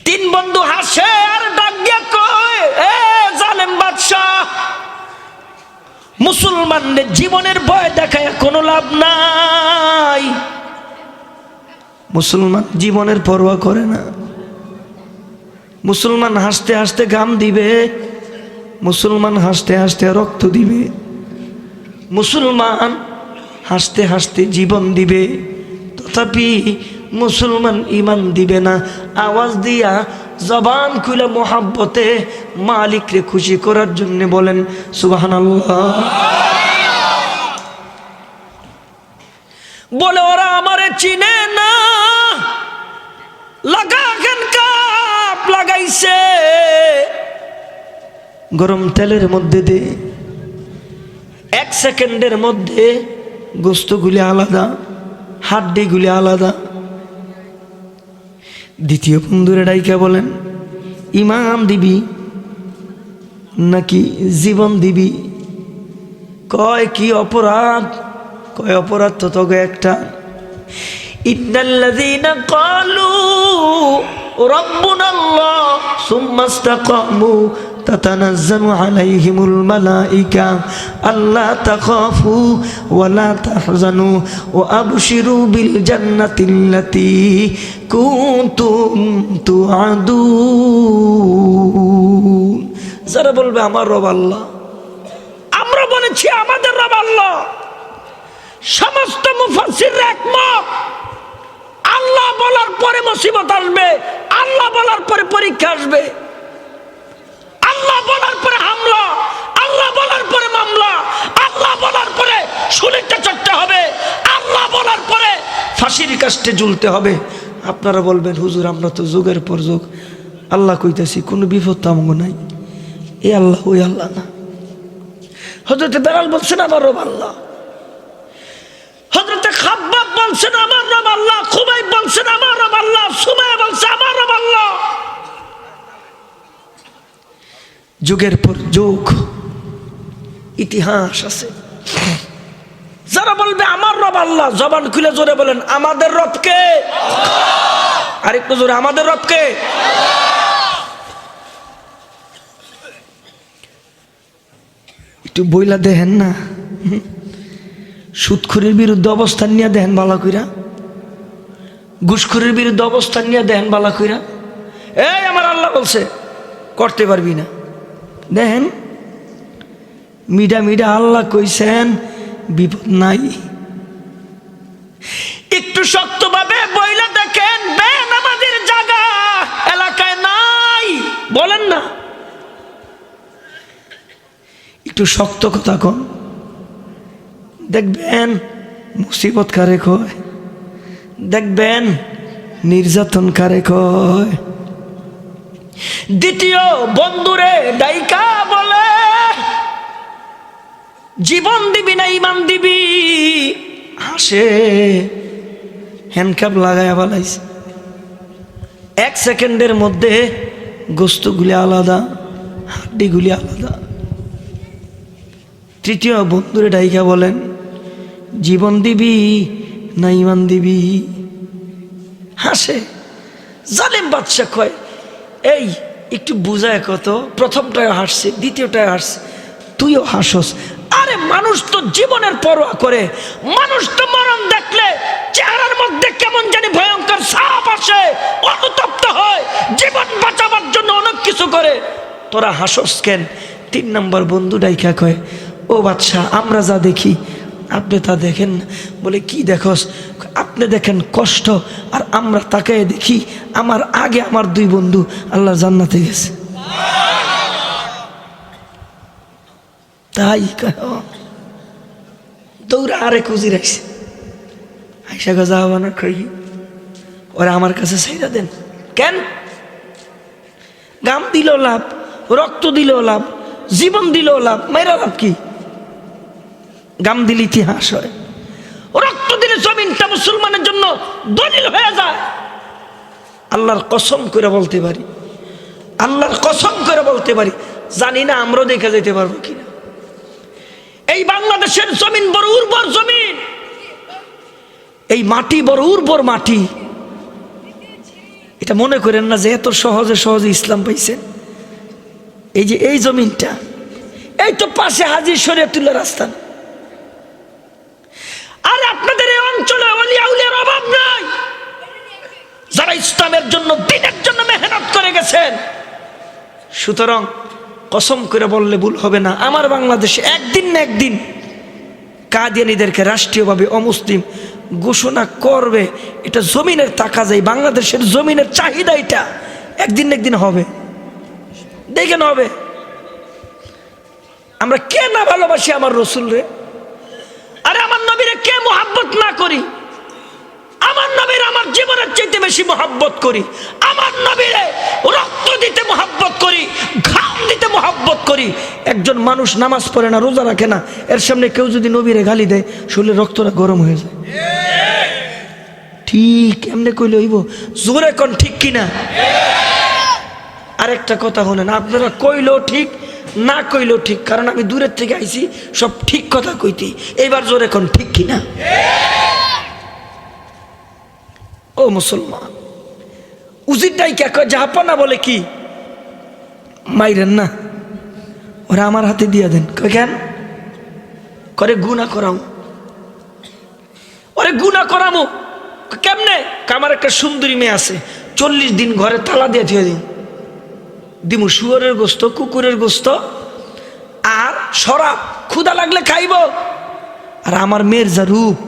তিন বন্ধু হাসে আর ডাক দিয়া কয়, এ জালেম বাদশাহ, মুসলমানদের জীবনের ভয় দেখায় কোনো লাভ নাই। মুসলমান জীবনের পরোয়া করে না। মুসলমান হাসতে হাসতে ঘাম দিবে, মুসলমান হাসতে হাসতে রক্ত দিবে, মুসলমান হাসতে হাসতে জীবন দিবে, তথাপি মুসলমান ইমান দিবে না। আওয়াজ দিয়া জবান খুলে মোহাব্বতে মালিকরে খুশি করার জন্য বলেন সুবহানাল্লাহ। বলে ওরা আমারে চিনে না, লাগাকেন কাপ লাগাইছে, গরম তেলের মধ্যে দে, 1 সেকেন্ডের মধ্যে গোস্তগুলি আলাদা, হাড্ডিগুলি আলাদা। দ্বিতীয় বন্ধুরে ডাইকা বলেন, ইমান দিবি নাকি জীবন দিবি? কয় কি অপরাধ? কয় অপরাধ তো তোকে একটা, ইন্নাল্লাযীনা ক্বালু রাব্বুনাল্লাহ সুম্মা ইসতাকামু তাতানাজ্জালু আলাইহিমুল মালাইকা আল্লা তাখাফু ওয়া লা তাহজানু ওয়া আবশিরু বিল জান্নাতিল্লাতী কুনতুম তুআদুন। যারা বলবে আমার রব আল্লাহ, আমরা বলেছি আমাদের রব আল্লাহ। সমস্ত মুফাসসিররা একমত, আল্লাহ বলার পরে মুসিবত আসবে, আল্লাহ বলার পরে পরীক্ষা আসবে, আল্লাহ বলার পরে হামলা, আল্লাহ বলার পরে মামলা, আল্লাহ বলার পরে শুলিতে চড়তে হবে, আল্লাহ বলার পরে ফাঁসির কাস্টে ঝুলতে হবে। আপনারা বলবেন হুজুর আমরা তো যুগের পর যুগ আল্লাহ কইতেছি, কোনো বিপদ তো আমগো নাই। এ আল্লাহ ওই আল্লাহ না। হযরতে বেলাল বলছেন আমার রব আল্লাহ, হযরতে খাব্বাব বলছেন আমার রব আল্লাহ, খুবাইব বলছেন আমার রব আল্লাহ, সুমাইয়া বলছে আমার রব আল্লাহ। যুগের পর যুগ ইতিহাস আছে। যারা বলবে আমার রব আল্লাহ, জবান খুলে জোরে বলেন আমাদের রব কে? আরেকটু জোরে, আমাদের রব কে? একটু বইলা দেখেন না, সুদখুরির বিরুদ্ধে অবস্থান নিয়ে দেখেন বালা কইরা, ঘুষখুরির বিরুদ্ধে অবস্থান নিয়ে দেখেন বালা কইরা। এই আমার আল্লাহ বলছে করতে পারবি না, দেখেন মিডা মিডা আল্লাহ কইছেন বিপদ নাই। একটু শক্তভাবে বইলা দেখেন বেনামাজির জায়গা এলাকায় নাই, বলেন না। একটু শক্ত কথা কন, দেখবেন মুসিবত কারে কয়, দেখবেন নির্যাতন কারে কয়। দ্বিতীয় বন্ধুরে ডাইকা বলে, জীবন দিবি না ইমান দিবি? হাসে, হ্যান্ডকাপ লাগায় বালাইছে, 1 সেকেন্ডের মধ্যে গোস্তগুলি আলাদা, হাড্ডিগুলি আলাদা। তৃতীয় বন্ধুরে ডাইকা বলেন, জীবন দিবি না ইমান দিবি? হাসে। জালেম বাদশা কয়, এই একটু বুঝায় কত, প্রথমটায় হাসছে, দ্বিতীয়টায় হাসছে, তুইও হাসস। আরে মানুষ তো জীবনের পরোয়া করে, মানুষ তো মরণ দেখলে চেহারার মধ্যে কেমন জানি ভয়ঙ্কর সাপ আসে, অনুতপ্ত হয়, জীবন বাঁচাবার জন্য অনেক কিছু করে, তোরা হাসস কেন? 3 নম্বর বন্ধু ডাইকা কয়, ও বাদশা আমরা যা দেখি আপনি তা দেখেন না। বলে কি দেখস? আপনি দেখেন কষ্ট, আর আমরা তাকায় দেখি আমার আগে আমার 2 বন্ধু আল্লাহর জান্নাতে গেছে। তাই দৌড়া আরে খুঁজি রাখছে, আইসা গজা বানা কই ওরা আমার কাছে ছাইরা দেন। কেন? গাম দিল লাভ, রক্ত দিল লাভ, জীবন দিল লাভ, মেরা লাভ কি? গাম দিলে ইতিহাস হয়, রক্ত দিলে জমিনটা মুসলমানের জন্য দলিল হয়ে যায়। আল্লাহর কসম করে বলতে পারি, আল্লাহর কসম করে বলতে পারি, জানি না আমরা দেখে যেতে পারবো কিনা। এই বাংলাদেশের জমিন বড় উর্বর জমিন, এই মাটি বড় উর্বর মাটি। এটা মনে করেন না যে এত সহজে সহজে ইসলাম পাইছেন। এই যে এই জমিনটা, এই তো পাশে হাজী শরীয়তুল্লাহ রাস্তা। আর আপনাদের এই অঞ্চলে ওলিয়া উলিয়ার অভাব নাই, যারা ইসলামের জন্য দ্বীনের জন্য মেহনত করে গেছেন। সুতরাং কসম করে বললে ভুল হবে না, আমার বাংলাদেশে একদিন না একদিন কাদিয়ানীদেরকে রাষ্ট্রীয়ভাবে অমুসলিম ঘোষণা করবে। এটা জমিনের টাকা যায়, বাংলাদেশের জমিনের চাহিদা, এটা একদিন না একদিন হবে, দেখেন হবে। আমরা কে না ভালোবাসি আমার রসুল রে? আরে আমার নবীরে কে মোহাব্বত না করি? আমার নবীর আমার জীবনের চাইতে বেশি মোহাব্বত করি। আমার নবীরে রক্ত দিতে মোহাব্বত করি, ঘাম দিতে মোহাব্বত করি। একজন মানুষ নামাজ পড়ে না, রোজা রাখে না, এর সামনে কেউ যদি নবীরে গালি দেয়, শরীরের রক্তটা গরম হয়ে যায়। ঠিক এমনি কইলে হইব? জোরে কোন ঠিক কিনা? আরেকটা কথা শোনেন, আপনারা কইলেও ঠিক, না কইলেও ঠিক, কারণ আমি দূরের থেকে আইছি সব ঠিক কথা কইতে। এইবার জোরে কোন ঠিক কিনা? ও মুসলমান, উজিরটাই কে কয় জাহাপানা বলে কি মাইরেন না, ওরা আমার হাতে দিয়ে দেন। কয় কেন? করে গুনাহ করাও, ওরে গুনাহ করামো। কেমনে? আমার একটা সুন্দরী মেয়ে আছে, 40 দিন ঘরে তালা দিয়ে থুয়ে দিন দিমু, শুয়োরের গোস্ত, কুকুরের গোস্ত আর শরাব, ক্ষুধা লাগলে খাইব। আর আমার মেয়ের যা রূপ,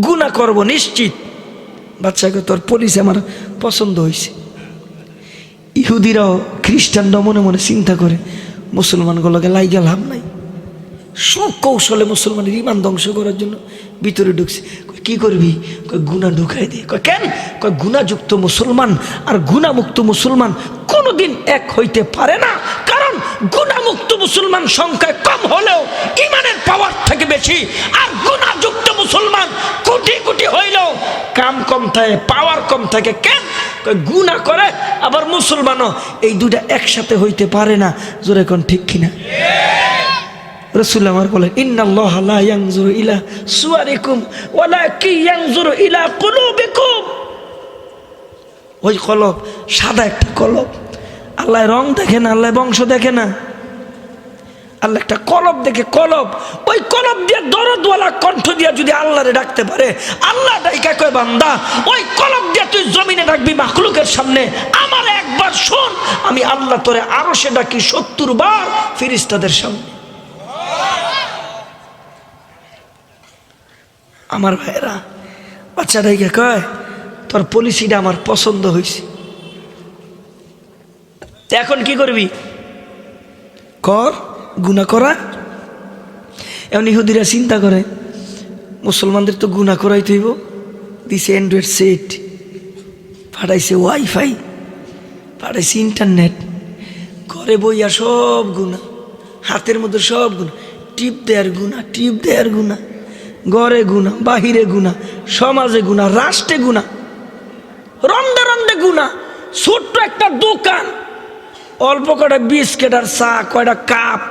গুনাহ করব নিশ্চিত। বাচ্চাকে তোর পুলিশ আমার পছন্দ হয়েছে। ইহুদিরাও খ্রিস্টানরাও মনে মনে চিন্তা করে, মুসলমানগুলোকে লাইগা লাভ নাই। সুকৌশলে মুসলমানের ইমান ধ্বংস করার জন্য ভিতরে ঢুকছে। কি করবি? কয় গুনাহ ঢুকাই দে। কয় কেন? কয় গুনাহযুক্ত মুসলমান আর গুনাহমুক্ত মুসলমান কোনোদিন এক হইতে পারে না, কারণ গুনাহমুক্ত মুসলমান সংখ্যায় কম হলেও ইমানের পাওয়ার থেকে বেশি, আর গুনাহযুক্ত মুসলমান কোটি কোটি হইলেও কাম কম থাকে, পাওয়ার কম থাকে। কেন? কয় গুনাহ করে আবার মুসলমানও, এই দুটা একসাথে হইতে পারে না। জোরে কোন ঠিক কিনা? রাসূল আমার বলেন, ইন্নাল্লাহ লা ইয়ানজুরু ইলা সুওয়ারিকুম ওয়ালাকিন ইয়ানজুরু ইলা কুলুবিকুম। ওই কলব, সাদা একটা কলব, আল্লাহ রং দেখে না, আল্লাহ বংশ দেখে না, আল্লাহ একটা কলব দেখে। কলব, ওই কলব দিয়ে দরদওয়ালা কণ্ঠ দিয়ে যদি আল্লাহরে ডাকতে পারে, আল্লাহ ডাইকা কয় বান্দা ওই কলব দিয়ে তুই জমিনে ডাকবি মাখলুকের সামনে, আমার একবার শোন, আমি আল্লাহ তোরে আরশে ডাকি 70 বার ফেরেশতাদের সামনে। আমার ভাইরা, বাচ্চাটাই কয় তোর পলিসিটা আমার পছন্দ হয়েছে, এখন কি করবি? কর, গুনাহ করা। এমন ইহুদিরা চিন্তা করে মুসলমানদের তো গুনাহ করাই তৈব। দিছে অ্যান্ড্রয়েড সেট, পাঠাইছে ওয়াইফাই, পাঠাইছে ইন্টারনেট, ঘরে বইয়া সব গুনাহ, হাতের মধ্যে সব গুনাহ, টিপ দেয়ার গুনাহ, টিপ দেয়ার গুনাহ, ঘরে গুনাহ, বাহিরে গুনাহ, সমাজে গুনাহ, রাষ্ট্রে গুনাহ, রন্দে রন্দে গুনাহ। ছোট্ট একটা দোকান, অল্প কটা বিস্কিট আর চা, কয়টা কাপ,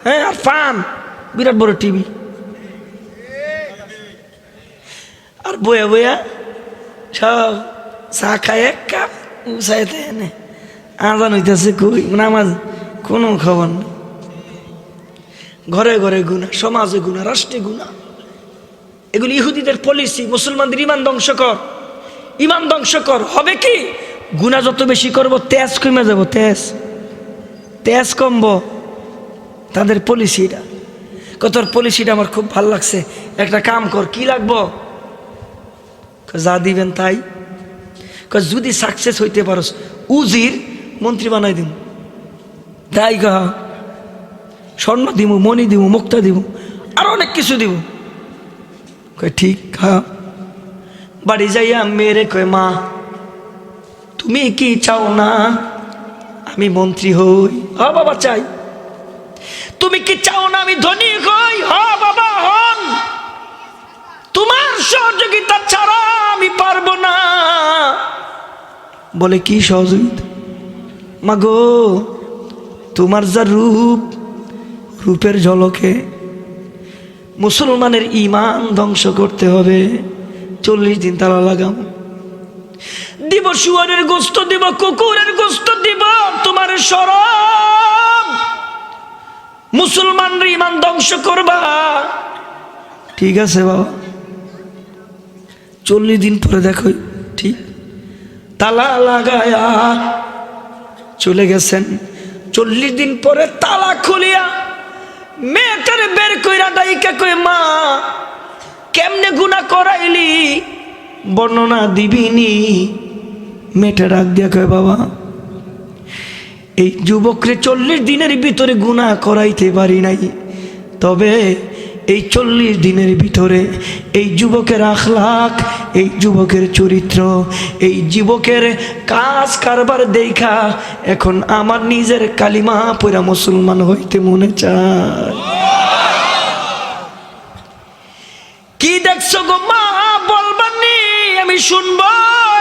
হ্যাঁ, আর পান, বিরাট বড় টিভি, আর বয়া বয়া সব চা খায় এক কাপ, চাইতে এনে আজান হইতেছে, কই নামাজ, কোনো খবর নেই। ঘরে ঘরে গুনাহ, সমাজে গুনাহ, রাষ্ট্রে গুনাহ। এগুলি ইহুদিদের পলিসি, মুসলমানদের ইমান ধ্বংস কর, ইমান ধ্বংস কর। হবে কি? গুনাহ যত বেশি করব তেজ কমে যাব, তেজ কমব। তাদের পলিসিটা, তোর পলিসিটা আমার খুব ভালো লাগছে, একটা কাম কর। কি লাগবো? যা দিবেন তাই। যদি সাকসেস হইতে পারস, উজির মন্ত্রী বানাই দিব, তাই কহ, স্বর্ণ দিব, মণি দিব, মুক্তা দিব, আর অনেক কিছু দিব। ঠিক, হ্যাঁ। বাড়ি যাইয়া মেরে কয়, মা তুমি কি চাও না আমি মন্ত্রী হই? হ বাবা চাই। তুমি কি চাও না আমি ধনী হই? হ বাবা হন। তোমার সহযোগিতা ছাড়া আমি পারবো না। বলে কি সহযোগিতা? মা গো, তোমার যা রূপ, রূপের ঝলকে মুসলমানের ইমান ধ্বংস করতে হবে, 40 দিন তালা লাগাম। দিব শুয়োরের গোস্ত দিব, কুকুরের গোস্ত দিব, তোমার শরম। মুসলমানরা ইমান ধ্বংস করবা। ঠিক আছে বাবা, 40 দিন পরে দেখো ঠিক তালা লাগায়া চলে গেছেন। 40 দিন পরে তালা খুলিয়া মেয়েটারে বের কইরা ডাইকা কই, মা কেমনে গুনাহ করাইলি বর্ণনা দিবিনি? মেয়েটা ডাক দিয়া কয়, বাবা এই যুবকরে 40 দিনের ভিতরে গুনাহ করাইতে পারি নাই, তবে এই 40 দিনের ভিতরে এই যুবকের আখলাক, এই যুবকের চরিত্র, এই যুবকের কাজ কারবার দেখা এখন আমার নিজের কালিমা পড়া মুসলমান হইতে মনে চায়। কি দেখছো গো মা, বলবানি আমি শুনবো।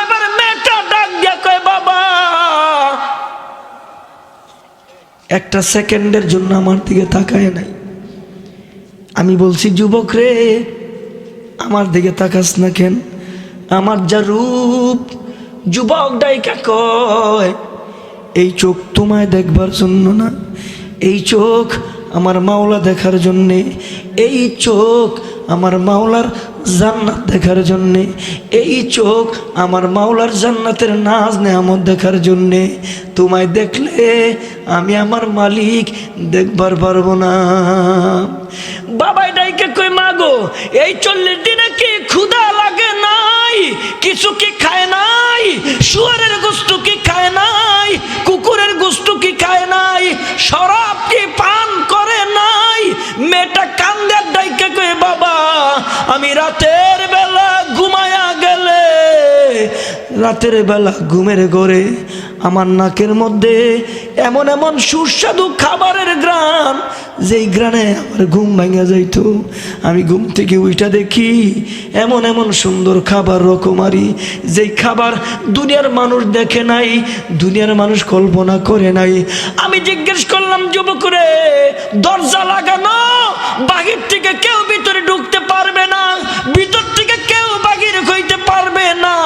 এবার মেয়েটা ডাক দিয়া কয়, বাবা একটা সেকেন্ডের জন্য আমার দিকে তাকায় নাই। আমি বলছি, যুবক রে আমার দিকে তাকাস না কেন? আমার যা রূপ। যুবক ডাইকা কয়, এই চোখ তোমায় দেখবার জন্য না, এই চোখ আমার মাওলা দেখার জন্যে, এই চোখ আমার মাওলার জান্নাত দেখার জন্যে, এই চোখ আমার মাওলার জান্নাতের নাজ নেয়ামত দেখার জন্যে। তোমায় দেখলে আমি আমার মালিক দেখবার পারবো না। বাবাই ডাইকে কই, মা গো এই 40 দিনে কি ক্ষুধা লাগে নাই? কিছু কি খায় নাই? শুয়ারের গোস্ত কি খায় নাই? কুকুরের গোস্ত কি খায় নাই? শরাব কি পান করে নাই? মেয়েটা কান্দের ডাইকে কই, বাবা আমি রাতের বেলা ঘুমায়া গেলে, রাতের বেলা ঘুমের ঘরে আমার নাকের মধ্যে এমন এমন সুস্বাদু খাবারের গ্রান, যেই গ্রানে আমার ঘুম ভাঙা যাইত। আমি ঘুম থেকে উইটা দেখি এমন এমন সুন্দর খাবার রকমারি, যেই খাবার দুনিয়ার মানুষ দেখে নাই, দুনিয়ার মানুষ কল্পনা করে নাই। আমি জিজ্ঞেস করলাম, যুবক রে দরজা লাগানো, বাহির থেকে কেউ ভিতরে ঢুকতে পারবে না, ভিতর থেকে কেউ বাহির হইতে পারবে না,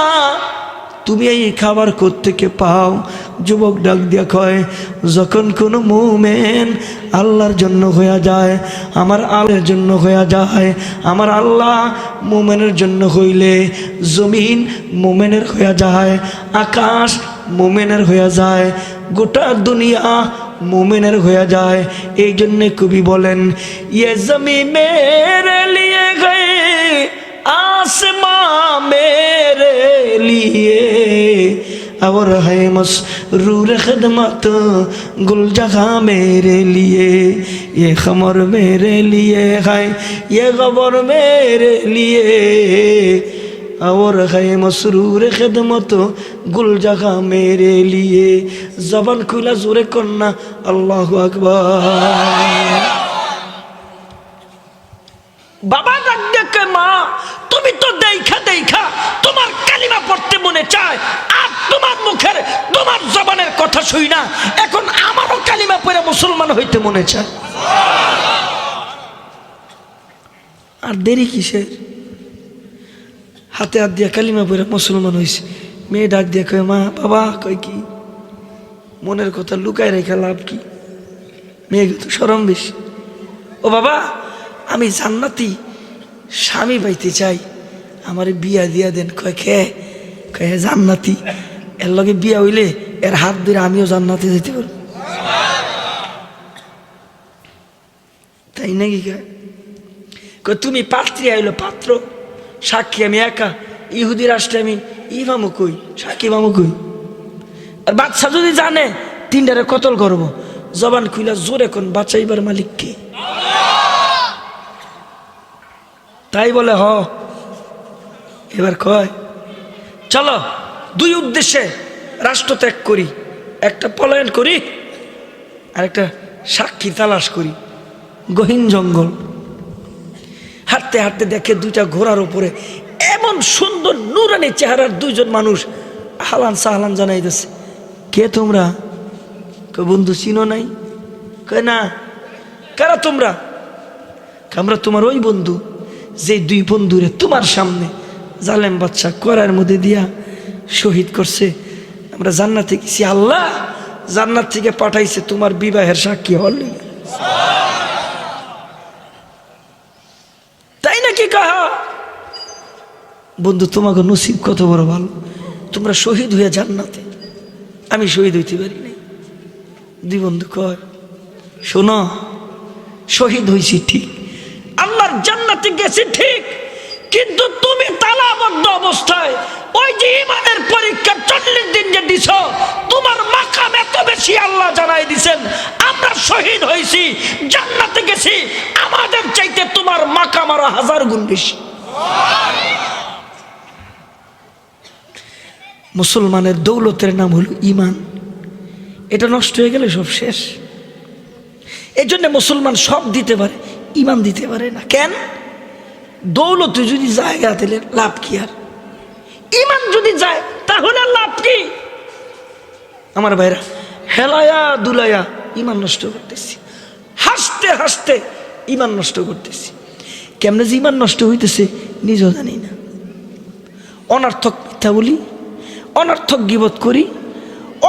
তুমি এই খাবার কোত্থেকে পাও? যুবক ডাক দিয়া কয়, যখন কোনো মুমিন আল্লাহর জন্য হইয়া যায়, আমার আল্লাহর জন্য হইয়া যায়, আমার আল্লাহ মুমিনের জন্য হইলে জমিন মুমিনের হইয়া যায়, আকাশ মুমিনের হইয়া যায়, গোটা দুনিয়া মুমিনের হইয়া যায়। এই জন্যে কবি বলেন, ইয়ে জমি মেরে লিয়ে গয়ে आसमां मेरे लिए और है मसरूर खिदमत गुल जगह मेरे लिए, ये खमर मेरे लिए है, ये गबर मेरे लिए और है मसरूर खिदमत गुल जगह मेरे लिए। जबान खुला जोरे करना अल्लाहु अकबर। বাবা ডাক দেখে, মা তুমি তো দেখা দেখা তোমার কালিমা পড়তে মনে চায়, আর তোমার মুখের তোমার জবানের কথা শুই না, এখন আমারও কালিমা পড়ে মুসলমান হইতে মনে চায়। আর দেরি কিসের? হাতে হাত দিয়া কালিমা পড়ে মুসলমান হয়েছে। মেয়ে ডাক দিয়ে কয়, মা বাবা কয় কি? মনের কথা লুকায় রেখে লাভ কি? মেয়ে তো শরম বেশি। ও বাবা আমি জান্নাতি স্বামী পাইতে চাই, আমার বিয়া দিয়া দেন। কয় কয়ে জান্নাতি, এর লগে বিয়া হইলে এর হাত ধরে আমিও জান্নাতে যেতে পারবো। তাই নাকি? কয় তুমি পাত্রী আইলো, পাত্র সাক্ষী আমি একা, ইহুদি রাষ্ট্রে আমি ইমামু কই, সাক্ষী মামু কই। আর বাচ্চা যদি জানে 3টারে কতল করবো। জবান খুইলা জোরে কোন বাঁচাইবার মালিক কে? তাই বলে হ। এবার কয় চলো 2 উদ্দেশ্যে রাষ্ট্র ত্যাগ করি, একটা পলায়ন করি আর একটা সাক্ষী তালাশ করি। গহীন জঙ্গল হাঁটতে হাঁটতে দেখে 2টা ঘোড়ার উপরে এমন সুন্দর নুরানি চেহারার 2 জন মানুষ হালান সাহালান জানাইতেছে। কে তোমরা? কয় বন্ধু চিনো নাই? কয় না। কারা তোমরা? আমরা তোমার ওই বন্ধু যে 2 বন্ধুরে তোমার সামনে জালেম বাচ্চা করার মধ্যে দিয়া শহীদ করছে, আমরা জান্নাতে গেছি, আল্লাহ জান্নাত থেকে পাঠাইছে তোমার বিবাহের সাক্ষী হল। তাই নাকি কাহা? বন্ধু তোমাকে নসিব কত বড় ভালো, তোমরা শহীদ হয়ে জান্নাতে, আমি শহীদ হইতে পারি নাই। দুই বন্ধু কয় শোনো, শহীদ হয়েছি ঠিক, আল্লাহর জান্নাতে গেছি ঠিক, কিন্তু তুমি তালাবদ্ধ অবস্থায় ওই যে ইমানের পরীক্ষা 40 দিন যে দিছ, তোমার মাকাম এত বেশি আল্লাহ জানাই দিছেন, আমরা শহীদ হয়েছি জান্নাতে গেছি, আমাদের চাইতে তোমার মাকাম আরো 1000 গুণ বেশি। মুসলমানের দৌলতের নাম হলো ইমান, এটা নষ্ট হয়ে গেলে সব শেষ। এই জন্য মুসলমান সব দিতে পারে, ইমান দিতে পারে না। কেন? দৌলত যদি জায়গা দিলে লাভ কি? আর ইমান যদি যায় তাহলে লাভ কি? আমার ভাইরা, হেলায়া দুলায়া ইমান নষ্ট করতেছি, হাসতে হাসতে ইমান নষ্ট করতেছি। কেমনে যে ইমান নষ্ট হইতেছে নিজেও জানি না। অনর্থক মিথ্যা বলি, অনর্থক গীবত করি,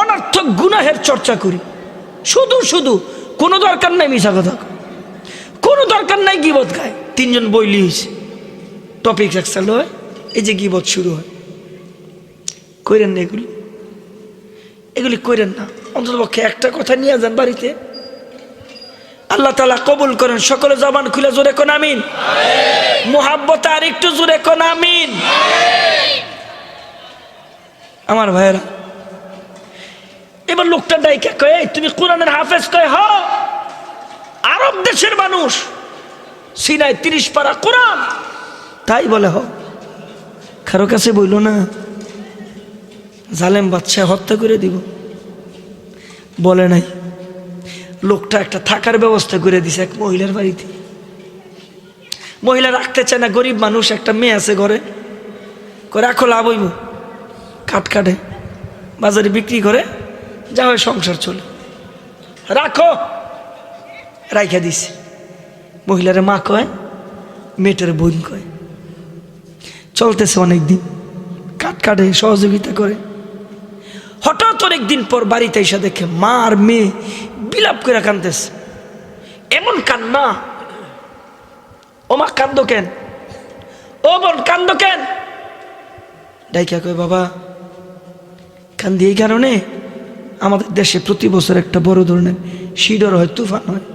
অনর্থক গুনাহের চর্চা করি, শুধু শুধু কোনো দরকার নাই মিশা কথা, কোনো দরকার নাই গীবত গায়। 3 জন বইলি হয়েছে, টপিক একসাল হয়, এই যে গীবত শুরু হয়। কইরেন না এগুলি, এগুলি কইরেন না। অন্ততপক্ষে একটা কথা নিয়ে যান বাড়িতে, আল্লাহ তাআলা কবুল করেন। সকলে জবান খুলে জোরে কোন আমিন। মুহাব্বতে আর একটু জোরে কোন আমিন। আমার ভাইয়েরা, এবার লোকটা ডাইকা কয় তুমি কোরআনের হাফেজ? কয় হ, আরব দেশের মানুষ, সিনাই 30 পারা কোরআন। তাই বলে হ, কারো কাছে বইল না জালেম বাদশাহ হত্যা করে দিব, বলে নাই। লোকটা একটা থাকার ব্যবস্থা করে দিছে এক মহিলার বাড়িতে। মহিলা রাখতে চায় না, গরিব মানুষ, একটা মেয়ে আছে ঘরে, রাখো লাভ হইব, কাঠ কাটে বাজারে বিক্রি করে, যা হয় সংসার চলে, রাখো। রাইখা দিছে। মহিলার মা কয়, মেয়েটার বোন কয়। চলতেছে অনেক দিন, কাঠ কাটে, সহযোগিতা করে। হঠাৎ অনেক দিন পর বাড়িতে এসে দেখে মা আর মেয়ে বিলাপ করে কাঁদতেছে। এমন কান্না, ও মা কান্দো কেন? ও বোন কান্দো কেন? ডাইকা কয় বাবা কান্দি এই কারণে, আমাদের দেশে প্রতি বছর একটা বড় ধরনের শিডর হয়, তুফান হয়।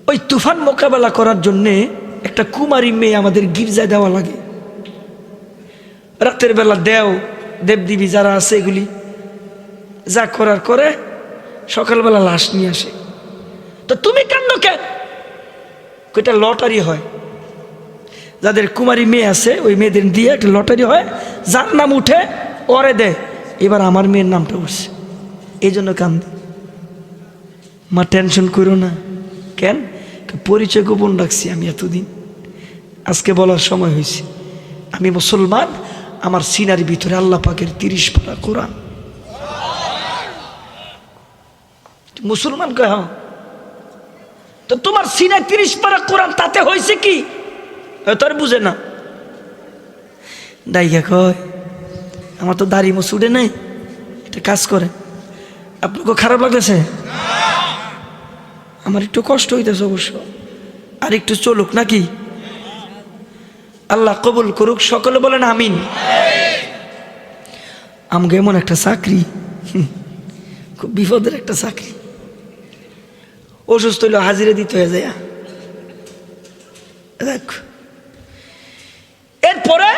ওই তুফান মোকাবেলা করার জন্যে একটা কুমারী মেয়ে আমাদের গির্জায় দেওয়া লাগে। রাতের বেলা দেবদেবী যারা আছে এগুলি যা করার করে, সকালবেলা লাশ নিয়ে আসে। তো তুমি কান্দ কেন? এটা লটারি হয়, যাদের কুমারী মেয়ে আছে ওই মেয়েদের দিয়ে একটা লটারি হয়, যার নাম উঠে ওরে দেয়। এবার আমার মেয়ের নামটা উঠছে, এই জন্য কান্দি। মা টেনশন করো না। কেন? পরিচয় গোপন রাখছি আমি এতদিন, আজকে বলার সময় হয়েছে। আমি মুসলমান, আমার সিনার ভিতরে আল্লাহ পাকের 30 পারা কোরআন। মুসলমান কয় হ্যাঁ, তো তোমার সিনায় 30 পারা কোরআন, তাতে হয়েছে কি? তোর বুঝে না। ডাইকা কয় আমার তো দাড়ি মোছ উঠে নাই, এটা কাজ করে। আপনাকে খারাপ লাগতেছে? আমার একটু কষ্ট হইতেছে অবশ্য, আর একটু চলুক নাকি? আল্লাহ কবুল করুক, সকলে বলেন আমিন। আমাকে এমন একটা চাকরি, খুব বিপদের একটা চাকরি, অসুস্থ হইলে হাজিরা দিতে হয়ে যায়। দেখ এরপরে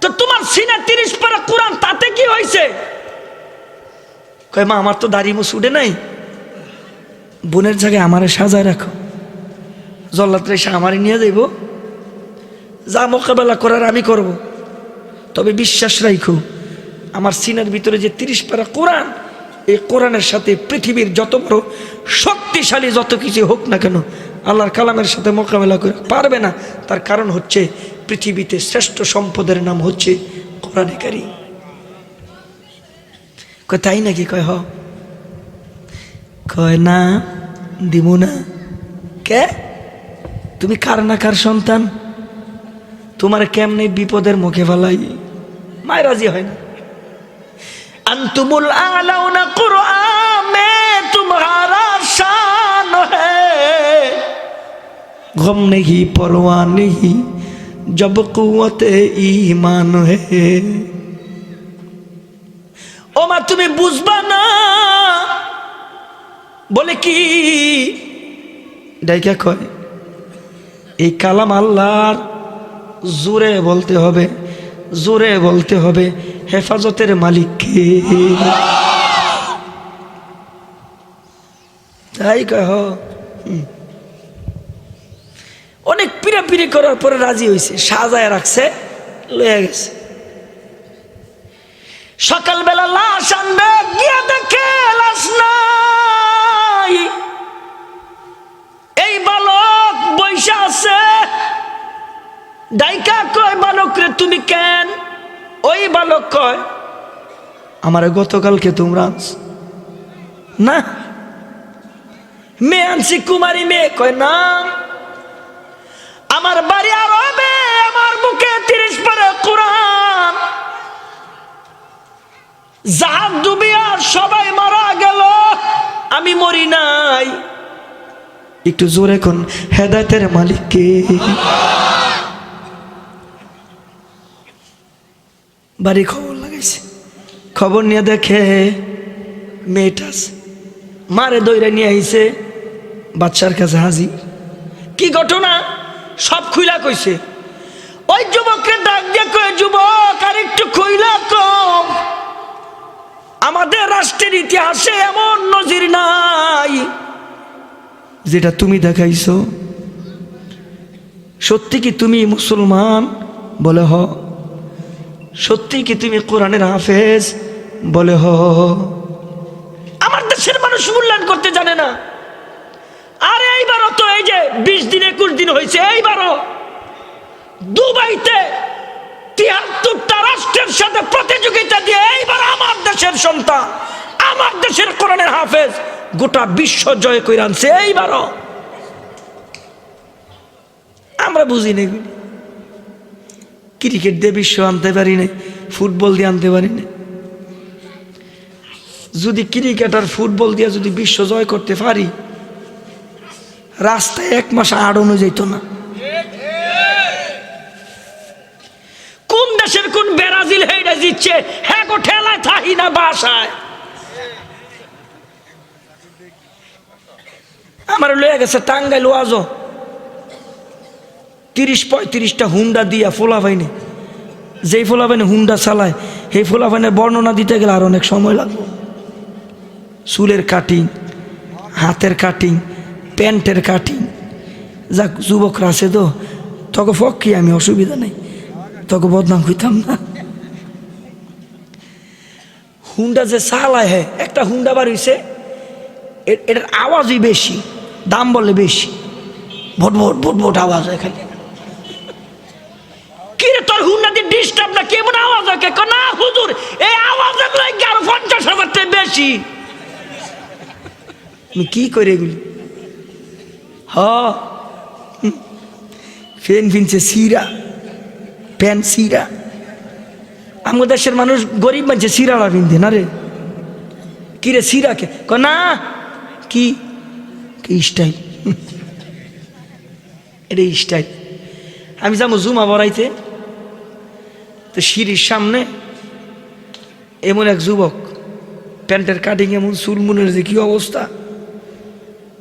তো তোমার সিনা 30 পারা কোরআন, তাতে কি হয়েছে? কয় মা আমার তো দাড়ি মুছ উঠে নাই, বোনের জায়গায় আমারে সাজায় রাখো, জল্লাদরা এসে আমারে নিয়ে যাইব, যা মোকাবেলা করার আমি করব। তবে বিশ্বাস রাখো, আমার সিনার ভিতরে যে 30 পারা কোরআন, এই কোরআনের সাথে পৃথিবীর যত বড় শক্তিশালী যত কিছু হোক না কেন, আল্লাহর কালামের সাথে মোকাবেলা করে পারবে না। তার কারণ হচ্ছে পৃথিবীতে শ্রেষ্ঠ সম্পদের নাম হচ্ছে কোরআনে কারীম। কয় তাই নাকি? কয় হ। কয় না দিব না। কে? তুমি কার না কার সন্তান? তোমার কেমনে বিপদের মুখে ফেলাই? মায় রাজি হয় না। अंतुमुल आलौना कुरआन में तुम्हारा शान है, गम नहीं परवाह नहीं जब कुव्वते ईमान है। ओ मा तुम्हें बुझबा ना, बोले की डाइका कय এই কালাম আল্লাহর জোরে বলতে হবে, জোরে বলতে হবে। হেফাজতের মালিক কে? তাই কহ। অনেক পিড়াপিড়ি করার পরে রাজি হয়েছে, সাজায় রাখছে, লয়ে গেছে। সকালবেলা লাশ আনবে, গিয়ে দেখে লাশ নাই। এই বালক বৈশা আছে। ডাইকা কয় বালক রে তুমি কেন? ওই বালক কয় আমারে গতকালকে তোমরা আনছ না, মেয়ে আনছি কুমারী মেয়ে। কয় না, আমার বাড়ি আরবে, আমার বুকে 30 পারা কোরআন, জাহাজ ডুবিয়া সবাই মারা গেল, আমি মরি নাই। একটু জোরে কোন হেদায়েতের মালিক কে? বাড়ি খবর লাগাইছে, খবর নিয়ে দেখে মেয়েটা মারে দইরা নিয়ে আইছে, বাচ্চার কাছে হাজির। কি ঘটনা সব খুইলা কইছে। ওই যুবককে ডাক দিয়ে কয়, যুবক আর একটু খুইলা কম, আমাদের রাষ্ট্রের ইতিহাসে এমন নজির নাই যেটা তুমি দেখাইছো। সত্যি কি তুমি মুসলমান? বলে হ। সত্যি কি তুমি কোরআনের হাফেজ? বলে হ। আমার দেশের মানুষ মূল্যায়ন করতে জানে না। আর এইবারও তো এই যে 20 দিন 21 দিন হয়েছে, এইবারও দুবাইতে 73টা রাষ্ট্রের সাথে প্রতিযোগিতা দিয়ে এইবার আমার দেশের সন্তান, আমার দেশের কোরআনের হাফেজ গোটা বিশ্ব জয় করে আনছে। এইবারও আমরা বুঝি না, ক্রিকেট দিয়ে বিশ্ব আনতে পারি না, ফুটবল দিয়ে আনতে পারি না। যদি ক্রিকেট আর ফুটবল দিয়ে যদি বিশ্ব জয় করতে পারি, রাস্তায় 1 মাস আড়ানো যেত না। কোন দেশের কোন ব্রাজিল হেডে জিতছে, হ্যাঁ গো ঠেলায় থাকি না বাসায়। আমার লয়ে গেছে টাঙ্গাইল ওয়াজো, 30-35টা হুন্ডা দিয়া ফোলা পাইনি। যেই ফোলা পাইনি হুন্ডা চালায়, সেই ফোলা পাইনের বর্ণনা দিতে গেলে আর অনেক সময় লাগবে। চুলের কাটিং, হাতের কাটিং, প্যান্টের কাটিং। যাক যুবকরা আছে তো, তোকে ফকি আমি অসুবিধা নেই, তোকে বদনাম হইতাম না। হুন্ডা যে চালায়, হ্যাঁ একটা হুন্ডা বার হইছে, এটার আওয়াজই বেশি, দাম বলে বেশি, ভটভট ভটভট আওয়াজ হয় খালি। কিরে তোর হুন্ডা দিয়ে ডিস্টার্ব না, কেমন আওয়াজ হয়? না হুজুর, এই আওয়াজের লাগে আরো 50,000 টাকা বেশি। আমি কি করে এগুলি? হ ফেন ফিনছে সিরা, প্যান্ট সিরা। আমাদের দেশের মানুষ গরিব মানছে সিরালা পিনতে না রে। কিরে সিরাকে? না কি স্টাইল, এটা স্টাইল। আমি যাবো জুমা বড়াইতে, তো সিঁড়ির সামনে এমন এক যুবক, প্যান্টের কাটিং এমন, চুলমুনের যে কি অবস্থা,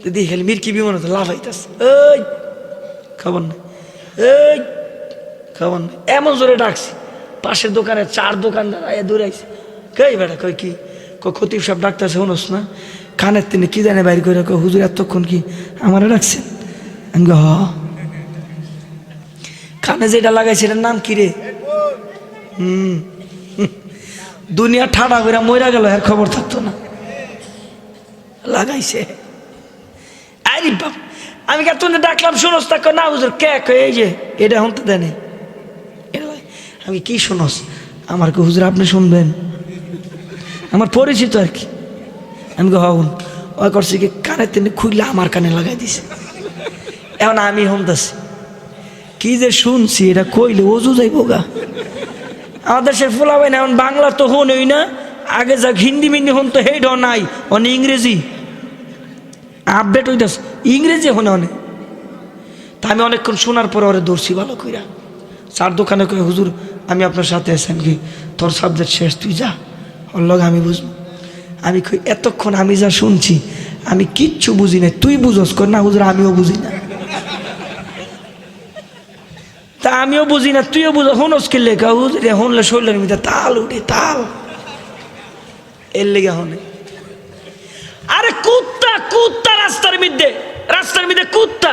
যদি খেলে মির্কি বিমান লাফাইতাস, এই খবর নাই, এই খবর নাই, এমন জোরে ডাকছি। পাশের দোকানে 4 দোকানদার আয়া দৌড়াইছে। কই বেটা, কই কি? খতিব সব ডাকতেছে, শোনস না? কানের তিনি কি জানে বাইর করে, হুজুর এতক্ষণ কি আমারে ডাকছেন? আমি হ। কানে যেটা লাগাইছে এটার নাম কি রে? দুনিয়া ঠাডা করে মইরা গেল, এর খবর থাকতো না, লাগাইছে। আরে বাপ, আমি কে তুমি ডাকলাম, শোনস তা? না হুজুর। কে? এই যে এটা এখন তো দেনে। আমি কি শোনস? আমার কে হুজুর আপনি শুনবেন, আমার পরিচিত আর কি। আমি হন ওই করছি কি, কানে তিনি খুইলে আমার কানে লাগাই দিছে। এখন আমি হোমদাসি, কি যে শুনছি এটা কইলে অজু যাইব গা। আমাদের দেশের ফুলাবাই না, এখন বাংলা তো হনই না, আগে যা হিন্দি মিন্দি হন তো হেড নাই, অনেক ইংরেজি আপডেট হইতেছে, ইংরেজি হনে অনেক। তা আমি অনেকক্ষণ শোনার পরে ওরে দর্শি ভালো কইরা চার দোকানে কয়ে, হুজুর আমি আপনার সাথে আছেন কি, তোর সাবজেক্ট শেষ, তুই যা, ওর লগে আমি বুঝবো। আমি কই এতক্ষণ আমি যা শুনছি আমি কিচ্ছু বুঝি না, তুই বুঝস কর না হুজুর, আমিও বুঝি না। তা আমিও বুঝি না, তুইও বুঝ, হনস কি লেখা হুজুর, হনলে শরীরের মধ্যে তাল উঠে, তাল এর লেগে হনে। আরে কুত্তা, কুত্তা রাস্তার মধ্যে কুত্তা।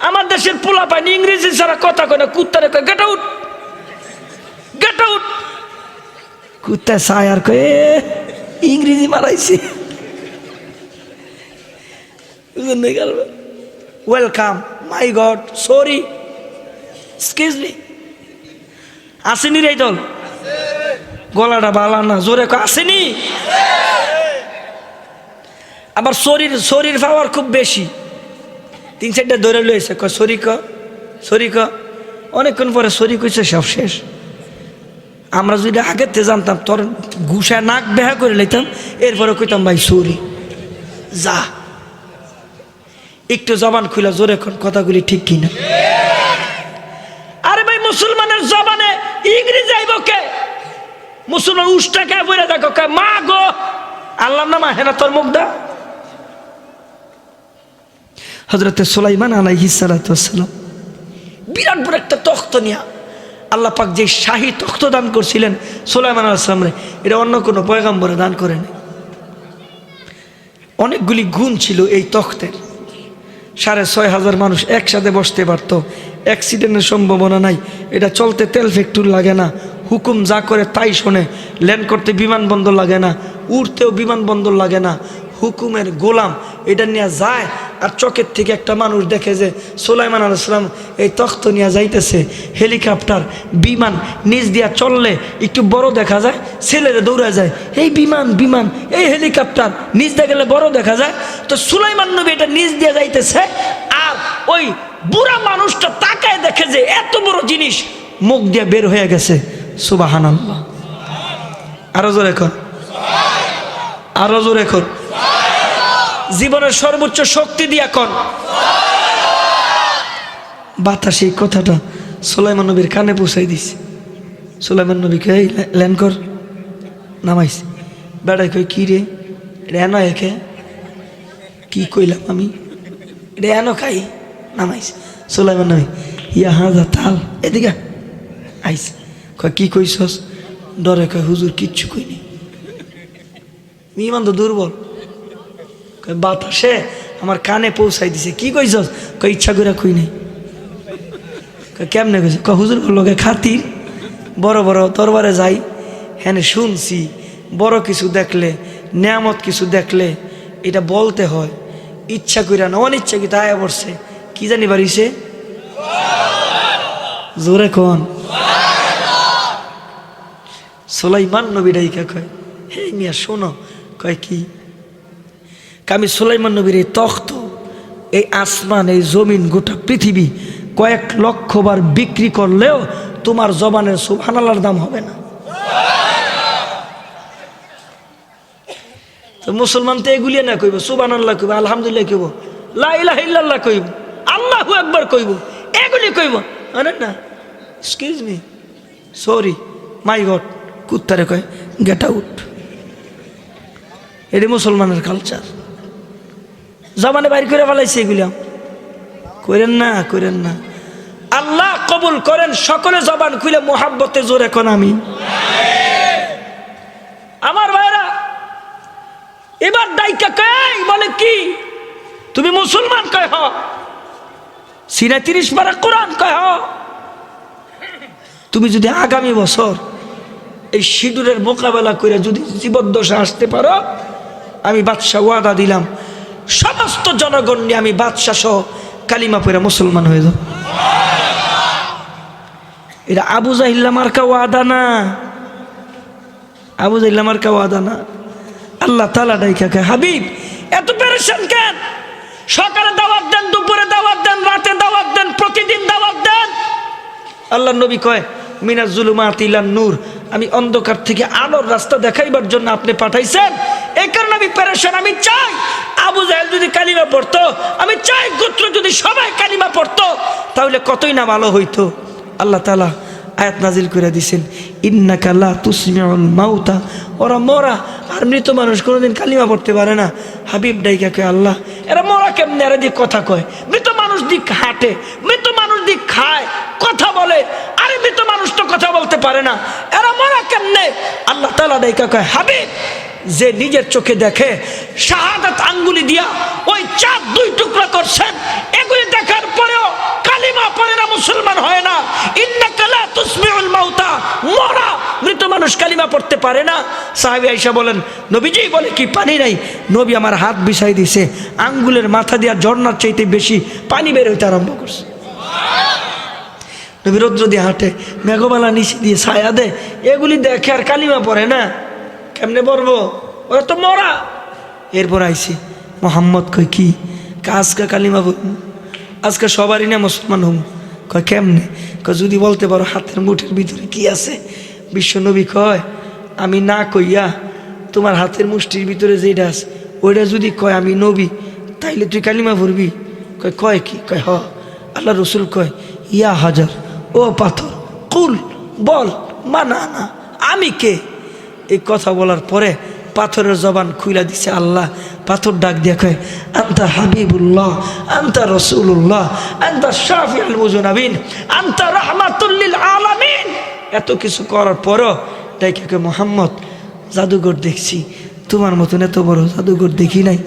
আমার দেশের পোলা পায়নি ইংরেজি ছাড়া কথা কয় না, কুত্তারে কয় গেট আউট, গেট আউট। কুত্তা চায় আর কয়ে ইংরেজি মারাইছে। ওয়েলকাম, মাই গড, সরি, এক্সকিউজ মি। আসেনি রে দল, গলাটা বালা না, জোরে কয় আসেনি। আবার শরীর পাওয়ার খুব বেশি, 3-4টা ধরে লইছে, কয় সরি ক, সরি ক। অনেকক্ষণ পরে সরি কইছে, সব শেষ। আমরা যদি আগেতে জানতাম তোর ঘুষায় নাক বেহা করে লইতাম, এরপরে কইতাম ভাই সরি, যা। একটু জবান খুলা জোরে কথাগুলি ঠিক কিনা? আরে ভাই মুসলমানের জবানে ইংরেজি আইব কে? মুসলমান উষ্টা কে বলে দেখো, মা গো, আল্লাহর নাম আহে না তোর মুখ দা। হযরতে সুলাইমান আলাইহিস সালাতু ওয়াস সালাম বিরাট বড় একটা তখ্ত নিয়া, আল্লাহ পাক যে শাহী তখ্ত দান করছিলেন সুলাইমান আলাইহিস সালামরে, এটা অন্য কোনো পয়গম্বরে দান করেনি। অনেকগুলি গুণ ছিল এই তখ্তের। 6,500 মানুষ একসাথে বসতে পারত, অ্যাক্সিডেন্টের সম্ভাবনা নাই, এটা চলতে তেল ফ্যাক্টরি লাগে না, হুকুম যা করে তাই শোনে, ল্যান্ড করতে বিমানবন্দর লাগে না, উড়তেও বিমানবন্দর লাগে না, হুকুমের গোলাম। এটা নিয়ে যায় আর চোখের থেকে একটা মানুষ দেখে যে সুলাইমান আলাইহিস সালাম এই তখ্ত নিয়ে যাইতেছে, হেলিকপ্টার বিমান নিচ দিয়া চললে একটু বড় দেখা যায়, ছেলেরা দৌড়া যায়, এই বিমান বিমান, এই হেলিকপ্টার নিচ দিয়ে গেলে বড় দেখা যায়। তো সুলাইমান নবী এটা নিচ দিয়ে যাইতেছে, আর ওই বুড়া মানুষটা তাকায় দেখে যে এত বড় জিনিস মুখ দিয়ে বের হয়ে গেছে। সুবহানাল্লাহ, আরো জোরে কর, আরো জোরে কর, জীবনের সর্বোচ্চ শক্তি দিয়া কর। বাতাস এই কথাটা সুলাইমান নবীর কানে পৌঁছাই দিছে। সুলাইমান নবীকে এই ল্যান্ড কর, নামাইছে। বেড়াই কই কি রে, রেন একে কি কইলাম আমি, রেন খাই, নামাইছে। সুলাইমান নবী ইয়া হাজা তাল, এদিকে আইস। কয় কি কইছস? ডরে কয় হুজুর কিচ্ছু কইনি, ইমান তো দুর্বল। বাতাসে আমার কানে পৌঁছাই দিছে। কি কইছস? কই ইচ্ছা করে কই নাই। কেমনে কইছ? ক হুজুর লোকে খাতির, বড় বড় দরবারে যাই, হ্যাঁ শুনছি বড় কিছু দেখলে, নিয়ামত কিছু দেখলে এটা বলতে হয়, ইচ্ছা কইরা না, অনিচ্ছা কি তাই পড়ছে। কি জানি বাড়িছে, জোরে কোন। সুলাইমান নবী ডাইকা কয়, হে মিয়া শোনো। কয় কি? আমি সুলাইমান নবীর এই তখ্ত, এই আসমান, এই জমিন, গোটা পৃথিবী কয়েক লক্ষ বার বিক্রি করলেও তোমার জবানের সুবহানাল্লাহর দাম হবে না। তো মুসলমান তো এগুলি না কইব, সুবহানাল্লাহ কইব, আলহামদুলিল্লাহ কইব, লা ইলাহা ইল্লাল্লাহ কইব, আল্লাহু আকবার কইব, এগুলি কইব না। এক্সকিউজ মি, সরি, মাই গড, কুত্তারে কয় গেট আউট। এটি মুসলমানের কালচার, জবানে বাইর করে ফেলাইছে। এগুলি করেন না, করেন না। আল্লাহ কবুল করেন। সকলে জবান খুলে মোহাব্বতে জোরে কোন আমিন। আমার ভাইরা এবার ডাইকা কয়, বলে কি তুমি মুসলমান? কয় হ। সিনায় 30 পারা কোরআন? কয় হ। তুমি যদি আগামী বছর এই সিঁদুরের মোকাবেলা করে যদি জীবদ্দশা আসতে পারো, আমি বাদশাহ ওয়াদা দিলাম সমস্ত জনগণ নিয়ে আমি বাদশাহ সহ কালিমা পড়ে মুসলমান হয়ে যাব। এটা আবু জাহিল্লা মার্কা ওয়াদা না, আবু জাহিল্লা মার্কা ওয়াদা না। আল্লাহ তাআলা ডাইকা কয়, হাবিব এত পেরেশান কেন? সকালে দাওয়াত দেন, দুপুরে দাওয়াত দেন, রাতে দাওয়াত দেন, প্রতিদিন দাওয়াত দেন। আল্লাহ নবী কয়, মিনাজ জুলুমাতি ইলান নূর, আমি অন্ধকার থেকে আলোর রাস্তা দেখাইবার জন্য আপনি পাঠাইছেন। এই কারণে আমি পেরেশান। আমি চাই আবু জাহেল যদি কালিমা পড়তো, আমি চাই গোত্র যদি সবাই কালিমা পড়তো, তাহলে কতই না ভালো হইতো। আল্লাহ তাআলা আয়াত নাজিল করে দিয়েছেন, ইন্নাকা লা তুসমিউল মাউতা, ওরা মরা আর মৃত মানুষ কোনোদিন কালিমা পড়তে পারে না। হাবিব ডাইকা কয়, আল্লাহ এরা মরা কেমনে, এরা দিয়ে কথা কয়, মৃত মানুষ দিক হাঁটে, মৃত মানুষ দিক খায়, কথা বলে, আরে মৃত মানুষ তো কথা বলতে পারে না, এরা মরা কেমনে? আল্লাহ তাআলা ডাইকা কয়, হাবিব যে নিজের চোখে দেখে, শাহাদাত আঙ্গুলি দিয়া ওই চাঁদ 2 টুকরা করছেন, এগুলি দেখার পরেও কালিমা পড়ে না, মুসলমান হয় না। ইন্নাকা লা তুসমিউল মাউতা, মরা মৃত মানুষ কালিমা পড়তে পারে না। সাহাবী আয়েশা বলেন, নবীজি বলে কি পানি নাই? নবী আমার হাত বিছাই দিছে, আঙ্গুলের মাথা দিয়া ঝর্ণার চাইতে বেশি পানি বের হইতে আরম্ভ করছে। নবী রৌদ্র দিয়ে হাঁটে, মেঘমালা নিচে দিয়ে ছায়া দেয়, এগুলি দেখে আর কালিমা পড়ে না, কেমনে পড়বো? ওরা তো মরা। এরপর আইসি মোহাম্মদ কয়, কি আজকে কালিমা বলবো, আজকে সবারই না মুসলমান হব। কয় কেমনে? কয় যদি বলতে পারো হাতের মুঠের ভিতরে কি আছে। বিশ্ব নবী কয়, আমি না কইয়া তোমার হাতের মুষ্টির ভিতরে যেটা আছে ওইটা যদি কয় আমি নবী, তাইলে তুই কালিমা পড়বি? কয় কি? কয় হ। আল্লাহ রসুল কয়, ইয়া হাজার, ও পাথর, কুল বল, মানা না আমি কে? এই কথা বলার পরে পাথরের জবান খুইলা দিছে আল্লাহ। পাথর ডাক দিয়া কয়, আনতা হাবিবুল্লাহ, আনতা রসুল্লাহ, আনতা শাফিউল মুযনিবিন, আনতা রাহমাতুল লিল আলামিন। এত কিছু করার পরও ডাইকে কয়, মোহাম্মদ জাদুঘর দেখছি, তোমার মতন এত বড় জাদুঘর দেখি নাই।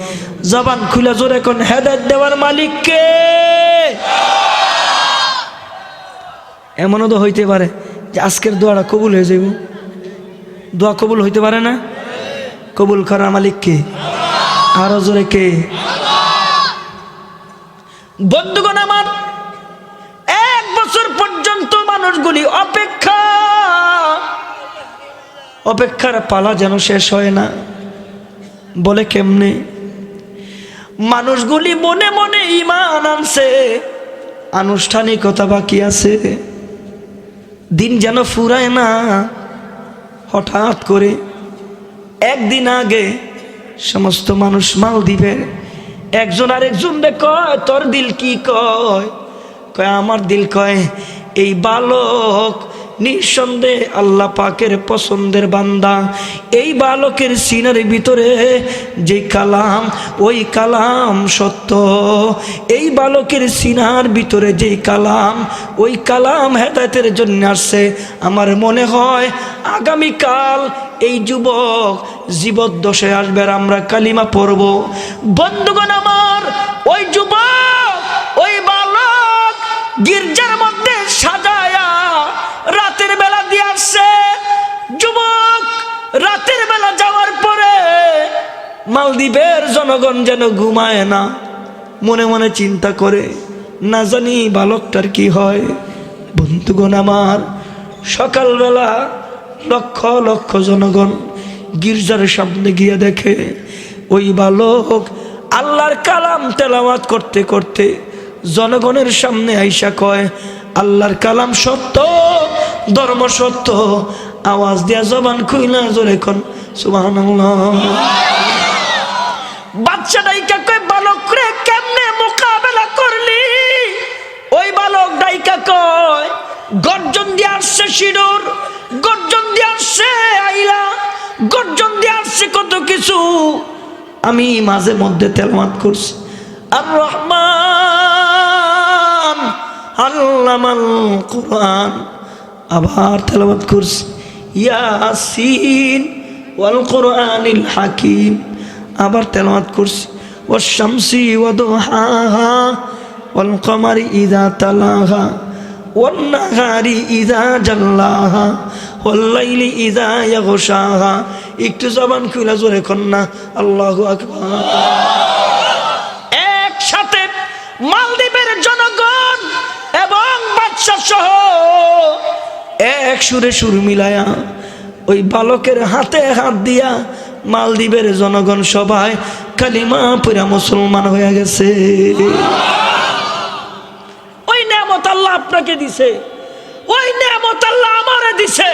জবান খুলা জোরে কোন, হেদায়েত দেওয়ার মালিক কে? এমনও তো হইতে পারে যে আজকের দোয়াটা কবুল হয়ে যাইব। দোয়া কবুল হইতে পারে না? কবুল করার মালিক কে? আরো জোরে কে? বন্ধুগণ আমার, 1 বছর পর্যন্ত মানুষগুলি অপেক্ষার পালা যেন শেষ হয় না। বলে কেমনে? মানুষগুলি মনে মনে ঈমান আনছে, আনুষ্ঠানিকতা বাকি আছে, দিন যেন ফুরায় না। হঠাৎ করে একদিন আগে সমস্ত মানুষ মালদ্বীপের, একজন আরেকজনকে কয়, তোর দিল কি কয়? কয় আমার দিল কয় এই বালক নিঃসন্দেহে আল্লাহ পাকের পছন্দের বান্দা। এই বালকের সিনার ভিতরে যে কালাম, ওই কালাম সত্য। এই বালকের সিনার ভিতরে যে কালাম, ওই কালাম হেদায়েতের জন্য আসছে। আমার মনে হয় আগামীকাল এই যুবক জীবদ্দশায় আসবে আর আমরা কালিমা পড়ব। বন্ধুগণ আমার, ওই যুবক, ওই বালক গির্জার মধ্যে সাজায়া রাতের বেলা দিয়ে আসছে। যুবক রাতের বেলা যাওয়ার পরে মালদ্বীপের জনগণ যেন ঘুমায় না, মনে মনে চিন্তা করে, না জানি বালকটার কি হয়। বন্ধুগণ আমার, সকালবেলা লক্ষ লক্ষ জনগণ গির্জার সামনে গিয়ে দেখে ওই বালক আল্লাহর কালাম তেলাওয়াত করতে করতে জনগণের সামনে আইসা কয়, আল্লাহর কালাম সত্য, ধর্ম সত্য। আওয়াজ দিয়া জবান খুইলা জোরে কোন সুবহানাল্লাহ। বাচ্চা ডাইকা কয়, বালক রে কেমনে মোকাবেলা করলি? ওই বালক ডাইকা কয়, গর্জন দিয়ে আসছে সিঁদুর, গর্জন দিয়ে আসছে আইলা, গর্জন দিয়ে আসছে কত কিছু। আমি মাঝে মধ্যে তেলাওয়াত করছি, আর রহমান আল্লামাল কুরআন, আবার তেলাওয়াত করছি ইয়াসিন ওয়াল কুরআনিল হাকিম, আবার তেলাওয়াত করছি ওয়াশ শামসি ওয়া দুহাহা ওয়াল কমারি ইযা তালাহা ওয়ান নাহারি ইযা জাল্লাহা ওয়াল লাইলি ইযা ইয়াগশাহা। একটু জবান খুলে জোরে কন্না আল্লাহু আকবার। একসাথে মালদ্বীপের জনগণ এবং বাদশা সহ এক সুরে সুর মিলায়া ওই বালকের হাতে হাত দিয়া মালদ্বীপের জনগণ সবাই কালিমা পড়া মুসলমান হয়ে গেছে। ওই নিয়ামত আল্লাহ আপনাকে দিছে, ওই নিয়ামত আল্লাহ আমারে দিছে।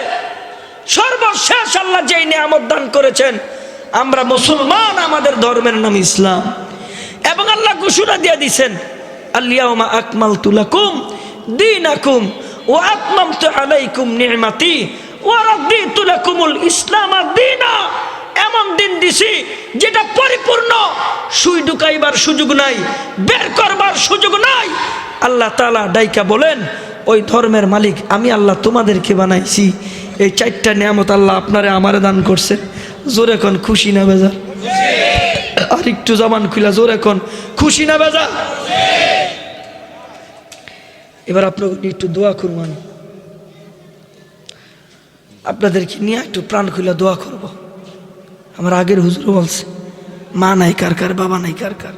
সর্বশেষ আল্লাহ যেই নিয়ামত দান করেছেন, আমরা মুসলমান, আমাদের ধর্মের নাম ইসলাম। এবং আল্লাহ ঘোষণা দিয়ে দিয়েছেন, আল-ইয়াউমা আকমালতু লাকুম দীনাকুম ওয়া আতমামতু আলাইকুম নি'মাতি ওয়া রাদিতু লাকুমুল ইসলাম দীনা। এমন দিন দিছি যেটা পরিপূর্ণ, সুই ঢুকাইবার সুযোগ নাই, বের করবার সুযোগ নাই। আল্লাহ তাআলা ডাইকা বলেন, ওই ধর্মের মালিক আমি আল্লাহ তোমাদেরকে বানাইছি। এই চারটা নিয়ামত আল্লাহ আপনারে আমারে দান করছে। জোরে কোন খুশি না বেজার? আর একটু জবান খুলা জোরে কোন খুশি না বেজার? এবার আপনাকে একটু দোয়া করবেন, আপনাদেরকে নিয়ে একটু প্রাণ খুলে দোয়া করব। আমার আগের হুজুর বলছে, মা নাই কার কার, বাবা নাই কার কার।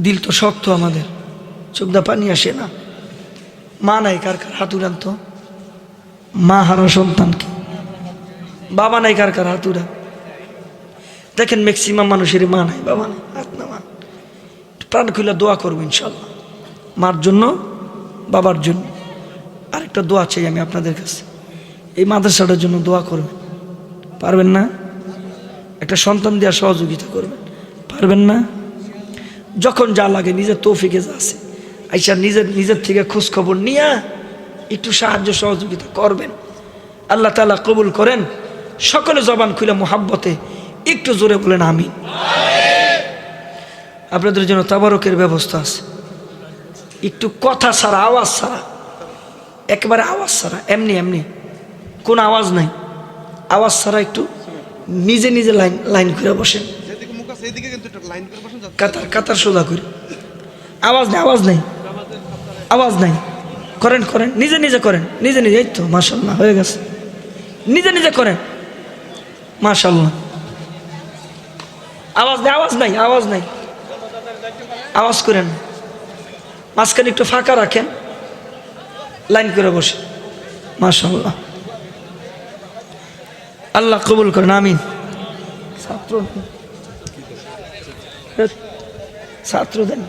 দিল তো শক্ত আমাদের, চোখদা পানি আসে না। মা নাই কার কার, হাত উড়ান তো। মা হারা সন্তানকে, বাবা নাই কার কার, হাত উড়ান। দেখেন ম্যাক্সিমাম মানুষের মা নাই, বাবা নাই, হাত নামান। প্রাণ খুলে দোয়া করবো ইনশাল্লাহ, মার জন্য, বাবার জন্য। আরেকটা দোয়া চাই আমি আপনাদের কাছে, এই মাদ্রাসাটার জন্য দোয়া করবেন। পারবেন না? একটা সন্তান দেওয়ার সহযোগিতা করবেন, পারবেন না? যখন যা লাগে নিজের তৌফিকে যা আছে, আইসা নিজের থেকে খোঁজ খবর নিয়ে একটু সাহায্য সহযোগিতা করবেন। আল্লাহ তাআলা কবুল করেন। সকলে জবান খুলে মোহাব্বতে একটু জোরে বলেন আমিন। আপনাদের জন্য তাবারকের ব্যবস্থা আছে, একটু কথা ছাড়া, আওয়াজ ছাড়া, একেবারে আওয়াজ ছাড়া, এমনি এমনি কোন আওয়াজ নাই, আওয়াজ ছাড়া একটু নিজে নিজে লাইন করে বসেন, কাতার কাতার সোজা করে। আওয়াজ নেই, আওয়াজ নেই, আওয়াজ নাই। করেন করেন, নিজে নিজে করেন, নিজে নিজে। এই তো মাশাআল্লাহ হয়ে গেছে, নিজে নিজে করেন, মাশাআল্লাহ। আওয়াজ নেই, আওয়াজ নাই, আওয়াজ নাই, আওয়াজ করেন। মাঝখানে একটু ফাঁকা রাখেন, লাইন করে বসে, মাশাআল্লাহ। আল্লাহ কবুল করেন, আমিন। ছাত্র দেন।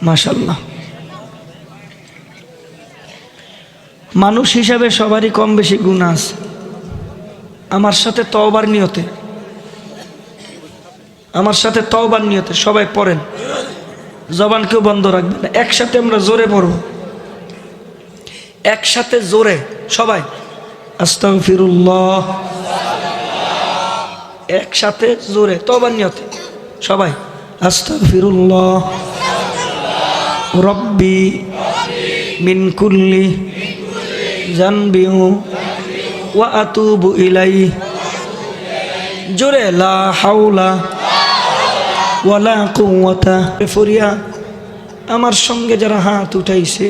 মাশাআল্লাহ। মানুষ হিসাবে সবারই কম বেশি গুনাহ আছে। আমার সাথে তওবার নিয়তে, আমার সাথে তওবার নিয়তে সবাই পড়েন, জবান কেউ বন্ধ রাখবেন না। একসাথে আমরা জোরে পড়ব, একসাথে জোরে সবাই আস্তাগফিরুল্লাহ, একসাথে জোরে তওবার নিয়তে সবাই আস্তাগফিরুল্লাহ রব্বি মিন কুল্লি জানবি ওয়া আতুবু ইলাইহি। জোরে লা হাওলা ওয়ালা কুওয়াতা। ফরিয়া আমার সঙ্গে যারা হাত উঠাইছে,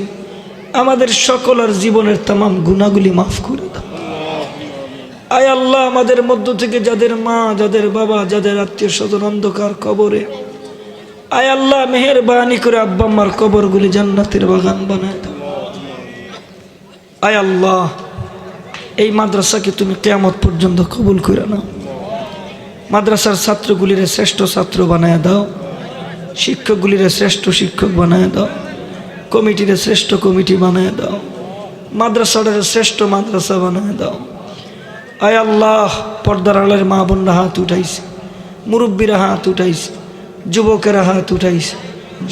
আমাদের সকলের জীবনের तमाम গুনাহগুলি মাফ করে দাও। আয় আল্লাহ, আমাদের মধ্য থেকে যাদের মা, যাদের বাবা, যাদের আত্মীয় স্বজন অন্ধকার কবরে, আয় আল্লাহ মেহেরবানি করে আব্বা আম্মার কবরগুলি জান্নাতের বাগান বানায় দাও। আয় আল্লাহ, এই মাদ্রাসাকে তুমি কিয়ামত পর্যন্ত কবুল করে নাও। মাদ্রাসার ছাত্রগুলির শ্রেষ্ঠ ছাত্র বানায় দাও, শিক্ষকগুলির শ্রেষ্ঠ শিক্ষক বানায় দাও, কমিটির শ্রেষ্ঠ কমিটি বানায় দাও, মাদ্রাসাটার শ্রেষ্ঠ মাদ্রাসা বানায় দাও। আয় আল্লাহ, পর্দার আড়ালের মা বোনরা হাত উঠাইছে, মুরব্বীরা হাত উঠাইছে, যুবকেরা হাত উঠাইছে,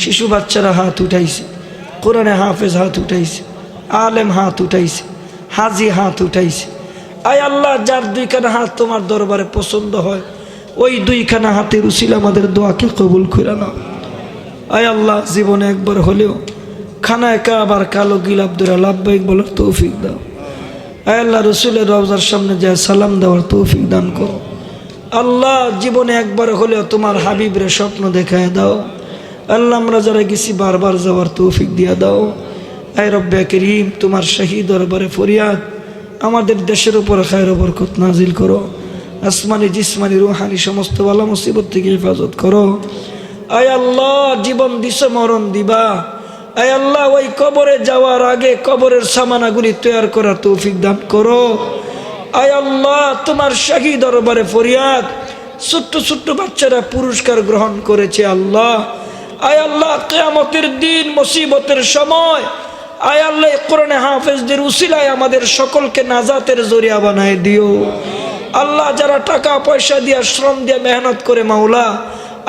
শিশু বাচ্চারা হাত উঠাইছে, কোরআনে হাফেজ হাত উঠাইছে, আলেম হাত উঠাইছে, হাজি হাত উঠাইছে। আয় আল্লাহ, যার দুইখানা হাত তোমার দরবারে পছন্দ হয়, ওই দুইখানা হাতের উসিলা আমাদের দোয়াকে কবুল করে নাও। আয় আল্লাহ, জীবনে একবার হলেও খানায় কাবার কালো গিলাপ ধরে লাব্বাইক বলার তৌফিক দাও। আয় আল্লাহ, রসুলের রওজার সামনে যায় সালাম দেওয়ার তৌফিক দান করো। আল্লাহ, জীবনে একবার হলেও তোমার হাবিবরে স্বপ্ন দেখায় দাও। আল্লাহ, আমরা যারা গেছি বারবার যাওয়ার তৌফিক দিয়া দাও। আয় রব্বে করিম, তোমার শাহী দরবারে ফরিয়াদ, আমাদের দেশের উপর খায়র বরকত নাজিল করো। আসমানি জিসমানি রুহানি সমস্ত বালা মুসিবত থেকে হেফাজত করো। আয় আল্লাহ, জীবন দিছ, মরণ দিবা। আয় আল্লাহ, ওই কবরে যাওয়ার আগে কবরের সামানাগুলি তৈয়ার করার তৌফিক দান করো। আয় আল্লাহ, তোমার শাহী দরবারে ফরিয়াদ, ছোট্ট ছোট্ট বাচ্চারা পুরস্কার গ্রহণ করেছে আল্লাহ। আয় আল্লাহ, কিয়ামতের দিন মুসিবতের সময় আয় আল্লাহ কোরআনে হাফেজদের উসিলায় আমাদের সকলকে নাজাতের জরিয়া বানায় দিও আল্লাহ। যারা টাকা পয়সা দিয়া শ্রম দিয়া মেহনত করে মাওলা,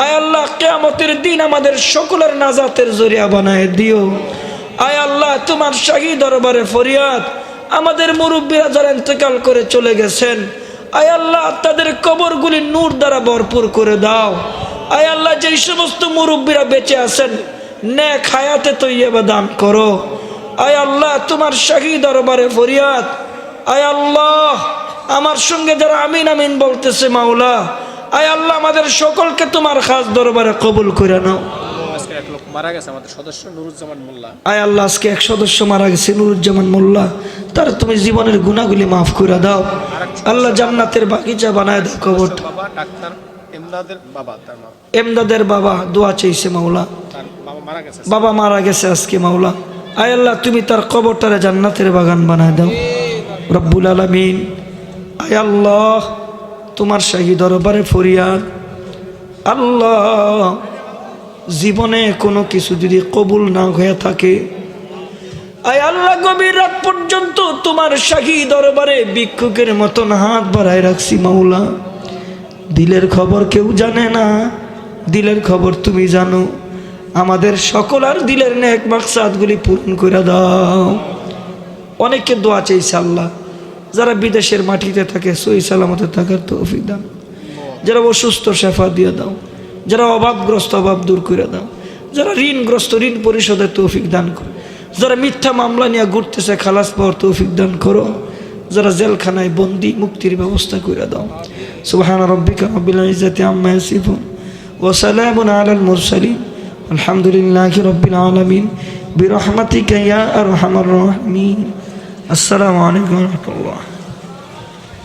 আয় আল্লাহ কিয়ামতের দিন আমাদের সকলের নাজাতের জরিয়া বানায় দিও। আয় আল্লাহ, তোমার শাহী দরবারে ফরিয়াদ, আমাদের মুরব্বীরা যারা ইন্তেকাল করে চলে গেছেন, আয় আল্লাহ তাদের কবরগুলি নূর দ্বারা ভরপুর করে দাও। আয় আল্লাহ, যেই সমস্ত মুরব্বীরা বেঁচে আছেন নেক হায়াতে তৈয়বা দান করো। আয় আল্লাহ, তোমার শাহী দরবারে ফরিয়াদ, আয় আল্লাহ আমার সঙ্গে যারা আমিন আমিন বলতেছে মাওলা, আয় আল্লাহ আমাদের সকলকে তোমার খাস দরবারে কবুল করে নাও। মারা গেছে আমাদের সদস্য নুরুজ্জামান মোল্লা। আয় আল্লাহ, আজকে এক সদস্য মারা গেছে নুরুজ্জামান মোল্লা, তার তুমি জীবনের গুনাহগুলি মাফ করে দাও আল্লাহ। জান্নাতের বাগিচা বানায় দাও কবরটা। বাবা ডাক্তার এমদাদের বাবা, তার মা এমদাদের বাবা দোয়া চাইছে মাওলা, তার বাবা মারা গেছে, বাবা মারা গেছে আজকে মাওলা। আয় আল্লাহ, তুমি তার কবরটারে জান্নাতের বাগান বানায় দাও রব্বুল আলামিন। আয় আল্লাহ, তোমার শাহী দরবারে ফরিয়াদ আল্লাহ, জীবনে কোনো কিছু যদি কবুল না হয়ে থাকে, আয় আল্লাহ গভীর রাত পর্যন্ত তোমার শাহী দরবারে ভিক্ষুকের মতন হাত বাড়ায় রাখছি মাওলা। দিলের খবর কেউ জানে না, দিলের খবর তুমি জানো। আমাদের সকল আর দিলের নেক মাকসাদগুলি পূরণ করে দাও। অনেকে দোয়া চাইছে আল্লাহ, যারা বিদেশের মাটিতে থাকে সহি সালামতে থাকার তৌফিক দাও, যারা অসুস্থ শেফা দিয়ে দাও, যারা অভাবগ্রস্ত অভাব দূর করে দাও, যারা ঋণগ্রস্ত ঋণ পরিশোধের তৌফিক দান করো, যারা মিথ্যা মামলা নিয়ে ঘুরতেছে খালাস পাওয়ার তৌফিক দান করো, যারা জেলখানায় বন্দি মুক্তির ব্যবস্থা করে দাও। সুবহান রাব্বিকা রাব্বিল ইজ্জাতি আম্মা ইয়াসিফুন ওয়া সালামুন আলাল মুরসালিন আলহামদুলিল্লাহি রাব্বিল আলামিন বিরহমাতিকা ইয়া আরহামার রাহিমিন। আসসালামু আলাইকুম ওয়া রাহমাতুল্লাহ।